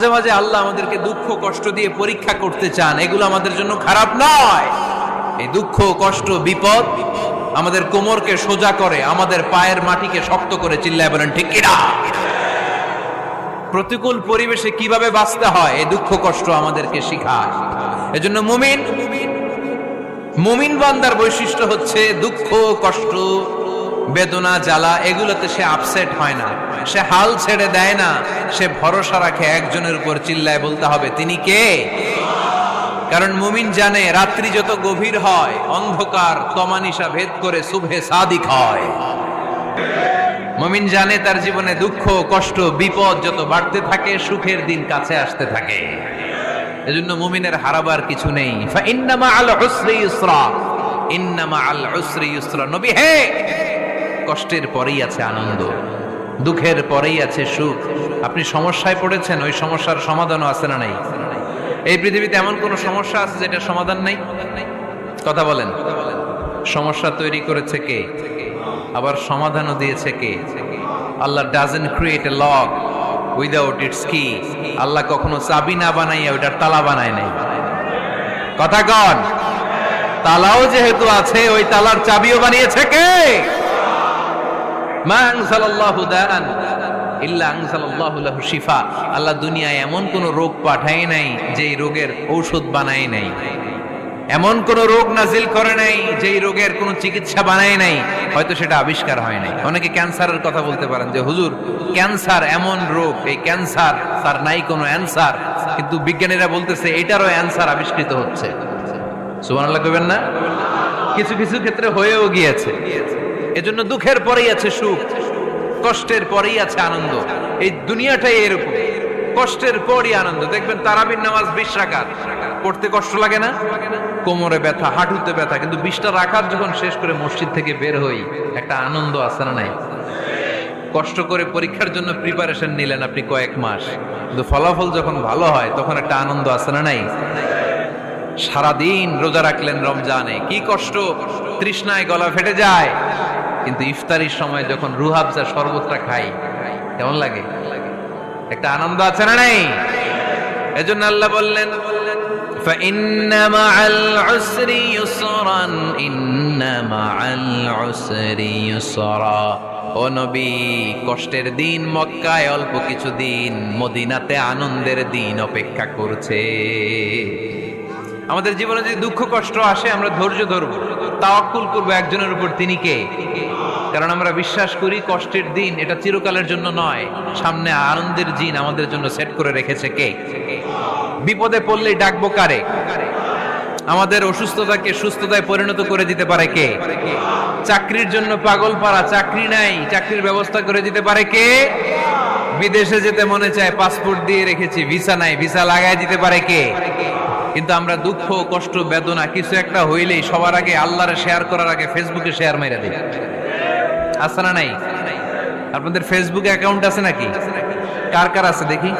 মাঝে মাঝে আল্লাহ আমাদেরকে দুঃখ কষ্ট দিয়ে পরীক্ষা করতে চান, এগুলো আমাদের জন্য খারাপ নয়। এই দুঃখ কষ্ট বিপদ আমাদের কোমরকে সোজা করে, আমাদের পায়ের মাটিকে শক্ত করে। চিল্লায় বলেন ঠিক কিনা? প্রতিকূল পরিবেশে কিভাবে বাঁচতে হয় এই দুঃখ কষ্ট আমাদেরকে শিখায়। এজন্য মুমিন বান্দার বৈশিষ্ট্য হচ্ছে দুঃখ কষ্ট বেদনা জ্বালা এগুলোতে সে আপসেট হয় না, সে হাল ছেড়ে দেয় না, সে ভরসা রাখে একজনের উপর। চিল্লায় বলতে হবে তিনি কে? কারণ মুমিন জানে রাত্রি যত গভীর হয় অন্ধকার তমানিসা ভেদ করে সুবহে সাদিক হয়। মুমিন জানে তার জীবনে দুঃখ কষ্ট বিপদ যত বাড়তে থাকে সুখের দিন কাছে আসতে থাকে। এজন্য মুমিনের হারাবার কিছু নেই। ফা ইন্না মাআল উসরি ইউসরা, ইন্না মাআল উসরি ইউসরা। নবী হে, কষ্টের পরেই আছে আনন্দ, দুঃখের পরেই আছে সুখ। আপনি সমস্যায় পড়েছেন, ওই সমস্যার সমাধানও আছে না নাই? এই পৃথিবীতে এমন কোন সমস্যা আছে যেটা সমাধান নাই? কথা বলেন। সমস্যা তৈরি করেছে কে? আবার সমাধানও দিয়েছে কে? Allah doesn't create a lock without its key. Allah কখনো চাবি না বানাইয়া ওইটার তালা বানায় নাই। কথা কন। তালাও যেহেতু আছে, ওই তালার চাবিও বানিয়েছে কে? মা আনজালাল্লাহু দাআন ইল্লা আনজালাল্লাহু লাহু শিফা। আল্লাহ দুনিয়ায় এমন কোন রোগ পাঠায় নাই যেই রোগের ঔষধ বানায় নাই, এমন কোন রোগ নাজিল করে নাই যেই রোগের কোন চিকিৎসা বানায় নাই, হয়তো সেটা আবিষ্কার হয় নাই। অনেকে ক্যান্সারের কথা বলতে পারেন যে হুজুর ক্যান্সার এমন রোগ, এই ক্যান্সার তার নাই কোনো অ্যানসার, কিন্তু বিজ্ঞানীরা বলতেছে এটারও অ্যানসার আবিষ্কৃত হচ্ছে। সুবহানাল্লাহ কইবেন না? কিছু কিছু ক্ষেত্রে হয়েও গিয়েছে। এজন্য দুঃখের পরেই আছে সুখ, কষ্টের পরেই আছে আনন্দ। এই দুনিয়াটাই এরকম, কষ্টের পরই আনন্দ। দেখবেন তারাবির নামাজ 20 রাকাত পড়তে কষ্ট লাগে না? কোমরে ব্যথা, হাঁটুতে ব্যথা, কিন্তু 20টা রাকাত যখন শেষ করে মসজিদ থেকে বের হই একটা আনন্দ আছে না নাই? কষ্ট করে পরীক্ষার জন্য প্রিপারেশন নিলেন আপনি কয়েক মাস, কিন্তু ফলাফল যখন ভালো হয় তখন একটা আনন্দ আছে না নাই? সারাদিন রোজা রাখলেন রমজানে, কি কষ্ট, তৃষ্ণায় গলা ফেটে যায়, কিন্তু ইফতারির সময় যখন রুহাবজা শরবতটা খাই কেমন লাগে? একটা আনন্দ আছে না নাই? এজন্য আল্লাহ বললেন ফাইন্না মাআল উসরি ইউসরান, ইন্না মাআল উসরি ইউসরা। ও নবী, কষ্টের দিন মক্কায় অল্প কিছু দিন, মদিনাতে আনন্দের দিন অপেক্ষা করছে। আমাদের জীবনে যদি দুঃখ কষ্ট আসে আমরা ধৈর্য ধরবো, তাওয়াক্কুল করবো একজনের উপর, তিনি কে? কারণ আমরা বিশ্বাস করি কষ্টের দিন এটা চিরকালের জন্য নয়, সামনে আনন্দের দিন আমাদের জন্য সেট করে রেখেছে কে? বিপদে পড়লেই ডাকবো কারে? আমাদের অসুস্থতাকে সুস্থতায় পরিণত করে দিতে পারে কে? চাকরির জন্য পাগল পারা, চাকরি নাই, চাকরির ব্যবস্থা করে দিতে পারে কে? বিদেশে যেতে মনে চায়, পাসপোর্ট দিয়ে রেখেছি, ভিসা নাই, ভিসা লাগায় দিতে পারে কে? কিন্তু আমরা দুঃখ কষ্ট বেদনা কিছু একটা হইলেই সবার আগে আল্লাহরে শেয়ার করার আগে ফেসবুকে শেয়ার মেরে দিই। আছে না নাই? আপনাদের ফেসবুকে অ্যাকাউন্ট আছে নাকি? কার কার আছে দেখি?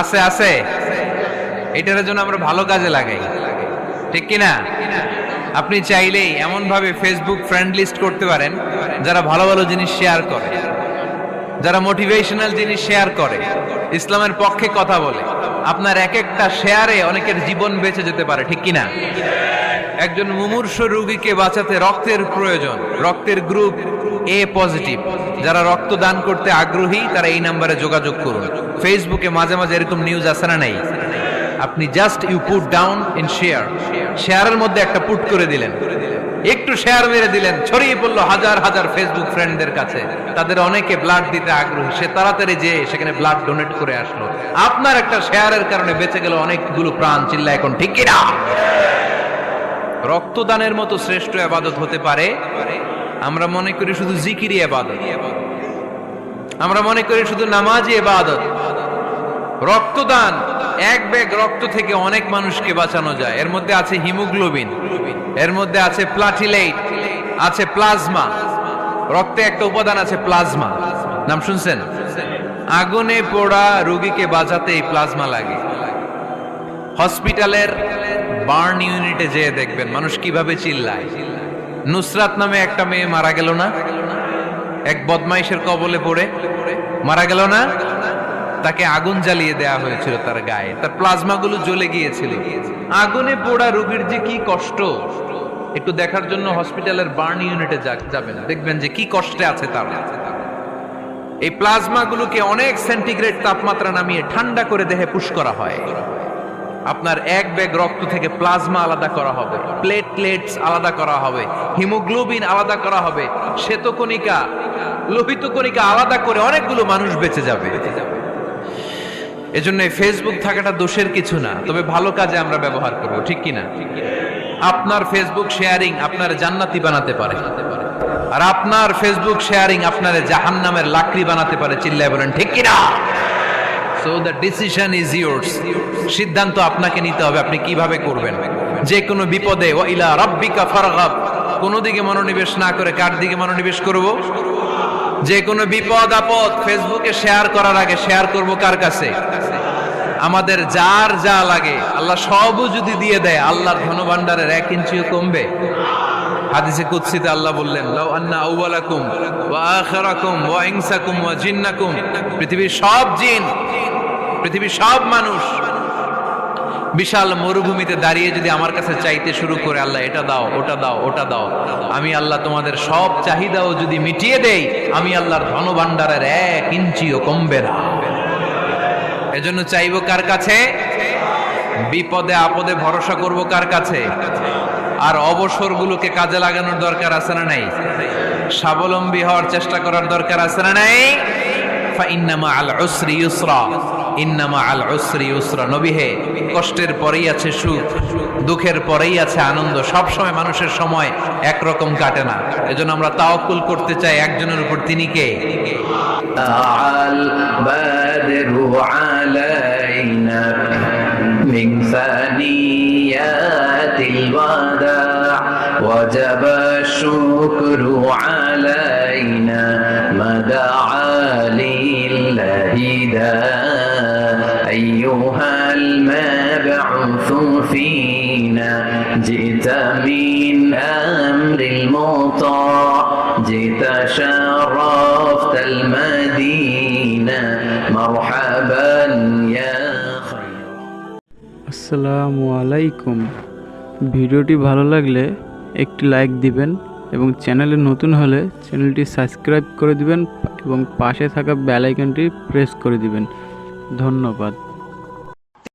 আছে আছে। এটার জন্য আমরা ভালো কাজে লাগাই, ঠিক কিনা? আপনি চাইলেই এমন ভাবে ফেসবুক ফ্রেন্ড লিস্ট করতে পারেন যারা ভালো ভালো জিনিস শেয়ার করে, যারা মোটিভেশনাল জিনিস শেয়ার করে, ইসলামের পক্ষে কথা বলে। আপনার এক একটা শেয়ারে অনেকের জীবন বেঁচে যেতে পারে, ঠিক কিনা? একজন মুমূর্ষ রোগীকে বাঁচাতে রক্তের প্রয়োজন, রক্তের গ্রুপ এ পজিটিভ। যারা রক্ত দান করতে আগ্রহী তারা এই নাম্বারে যোগাযোগ করুন। ফেসবুকে মাঝে মাঝে এরকম নিউজ আসে না নাই? আপনি just you put down in share, শেয়ারের মধ্যে একটা পুট করে দিলেন, একটু শেয়ার মেরে দিলেন, ছড়িয়ে পড়লো হাজার হাজার ফেসবুক ফ্রেন্ডদের কাছে। তাদের অনেকে ব্লাড দিতে আগ্রহী, সে তাড়াতাড়ি যে সেখানে ব্লাড ডোনেট করে আসলো। আপনার একটা শেয়ারের কারণে বেঁচে গেল অনেকগুলো প্রাণ। চিল্লা এখন ঠিক কিনা? রক্তদানের মতো শ্রেষ্ঠ ইবাদত হতে পারে? আমরা মনে করি শুধু জিকিরি ইবাদত, আমরা মনে করি শুধু নামাজি ইবাদত। রক্তদান, এক ব্যাগ রক্ত থেকে অনেক মানুষকে বাঁচানো যায়। এর মধ্যে আছে হিমোগ্লোবিন, এর মধ্যে আছে প্লাটিলেট, আছে প্লাজমা। রক্তে একটা উপাদান আছে প্লাজমা, নাম শুনছেন? আগুনে পোড়া রোগীকে বাঁচাতে এই প্লাজমা লাগে। হসপিটালের বার্ন ইউনিটে যেয়ে দেখবেন মানুষ কিভাবে চিল্লায়। নুসরাত নামে একটা মেয়ে মারা গেল না? এক বদমাইশের কবলে পড়ে মারা গেল না? তাকে আগুন জ্বালিয়ে দেয়া হয়েছিল তার গায়ে, তার প্লাজমাগুলো জ্বলে গিয়েছিল। আগুনে পোড়া রোগীর যে কি কষ্ট, একটু দেখার জন্য হসপিটালের বার্ন ইউনিটে যাবেন, দেখবেন যে কি কষ্টে আছে তারা। এই প্লাজমাগুলোকে অনেক সেন্টিগ্রেড তাপমাত্রা নামিয়ে ঠান্ডা করে দেহে পুশ করা হয়। আপনার এক ব্যাগ রক্ত থেকে প্লাজমা আলাদা করা হবে, প্লেটলেটস আলাদা করা হবে, হিমোগ্লোবিন আলাদা করা হবে, শ্বেতকণিকা, লোহিত কণিকা আলাদা করে অনেকগুলো মানুষ বেঁচে যাবে। এজন্য ফেসবুক থাকাটা দোষের কিছু না, তবে ভালো কাজে আমরা ব্যবহার করব, ঠিক কিনা? আপনার ফেসবুক শেয়ারিং আপনার জান্নাতি বানাতে পারে, আর আপনার ফেসবুক শেয়ারিং আপনার জাহান্নামের লাকড়ি বানাতে পারে। চিল্লায় বলেন ঠিক কিনা? So the decision is yours. সিদ্ধান্ত আপনাকে নিতে হবে, আপনি কিভাবে করবেন। যে কোনো বিপদে ওয়া ইলা রাব্বিকা ফারগাব, কোন দিকে মনোনিবেশ না করে কার দিকে মনোনিবেশ করব? যে কোনো বিপদ আপদ ফেসবুকে শেয়ার করার আগে শেয়ার করব কার কাছে? আমাদের যার যা লাগে আল্লাহ সবও যদি দিয়ে দেয়, আল্লাহর ধনভাণ্ডারের 1 ইঞ্চিও কমবে? হাদিসে কুদসিতে আল্লাহ বললেন, লাউ আন্না আউওয়ালাকুম ওয়া আখিরাকুম ওয়া ইনসাকুম ওয়া জিন্নাকুম, পৃথিবীর সব জিন, পৃথিবীর সব মানুষ বিশাল মরুভূমিতে দাঁড়িয়ে যদি আমার কাছে চাইতে শুরু করে, আল্লাহ এটা দাও, ওটা দাও, ওটা দাও, আমি আল্লাহ তোমাদের সব চাহিদাও যদি মিটিয়ে দেই, আমি আল্লাহর ধনভাণ্ডারের 1 ইঞ্চিও কমবে না। এজন্য চাইবো কার কাছে? বিপদে আপদে ভরসা করব কার কাছে? আর অবসরগুলোকে কাজে লাগানোর দরকার আছে না নাই? স্বাবলম্বী হওয়ার চেষ্টা করার দরকার আছে না নাই? ফাইন্না মাআল উসরি ইউসরা, ইন্না মাআল উসরি ইউসরা। নবী হে, কষ্টের পরেই আছে সুখ, দুঃখের পরেই আছে আনন্দ। সব সময় মানুষের সময় একরকম কাটে না। এজন্য আমরা তাওয়াক্কুল করতে চাই একজনের উপর, তিনি কে? আল বাদরু আলাইনা মিন সানিয়াতিল ওয়াদা ওয়াজাবা শুকরু আলাইনা মাদা লিল্লাহি দা আইয়ুহাল মাবউসু ফিনা জিতা মিন আমরিল মুতা জিতা শারাফতাল মাদিনা মারহাবান ইয়া খায়র। আসসালামু আলাইকুম। ভিডিওটি ভালো লাগলে একটি লাইক দিবেন এবং চ্যানেলে নতুন হলে চ্যানেলটি সাবস্ক্রাইব করে দিবেন এবং পাশে থাকা বেল আইকনটি প্রেস করে দিবেন। ধন্যবাদ।